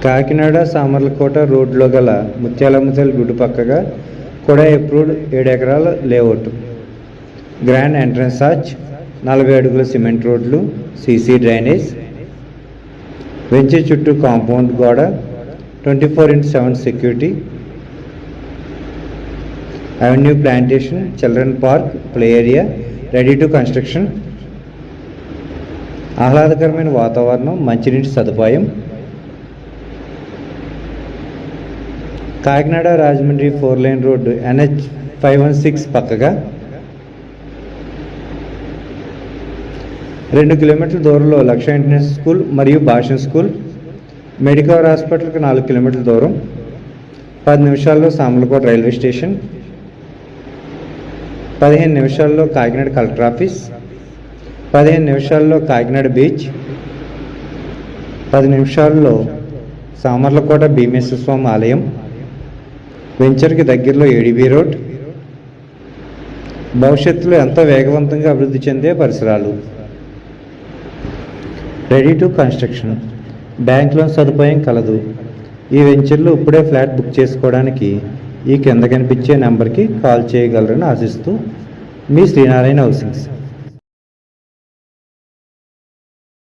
కాకినాడ సామర్లకోట రోడ్లో గల ముత్యాలమ్మతల్లి గుడి పక్కగా కూడా అప్రూవ్డ్ 7 ఎకరాల లేఅవుట్, గ్రాండ్ ఎంట్రన్స్ ఆర్చ్, 40 అడుగుల సిమెంట్ రోడ్లు, సీసీ డ్రైనేజ్, వెంచర్ చుట్టూ కాంపౌండ్ గోడ, 24x7 security, avenue plantation, children park, play area, ready to construction, ఆహ్లాదకరమైన వాతావరణం, మంచినీటి సదుపాయం. Kakinada Rajahmundry 4 line road NH 516 పక్కగా 2 కిలోమీటర్ల దూరంలో లక్ష్య ఇంటర్నేషనల్ స్కూల్ మరియు భాషన్ స్కూల్, మెడికవర్ హాస్పిటల్కి 4 కిలోమీటర్ల దూరం, 10 నిమిషాల్లో సామర్లకోట రైల్వే స్టేషన్, 15 నిమిషాల్లో కాకినాడ కలెక్టర్ ఆఫీస్, 15 నిమిషాల్లో కాకినాడ బీచ్, 10 నిమిషాల్లో సామర్లకోట భీమేశ్వర స్వామి ఆలయం, వెంచర్కి దగ్గరలో ADB రోడ్, భవిష్యత్తులో ఎంతో వేగవంతంగా అభివృద్ధి చెందే పరిసరాలు. Ready to construction, bank loan సదుపాయం కలదు. ఈ వెంచర్లో ఇప్పుడే ఫ్లాట్ బుక్ చేసుకోవడానికి ఈ కింద కనిపించే నెంబర్కి కాల్ చేయగలరని ఆశిస్తూ మీ శ్రీనారాయణ హౌసింగ్స్.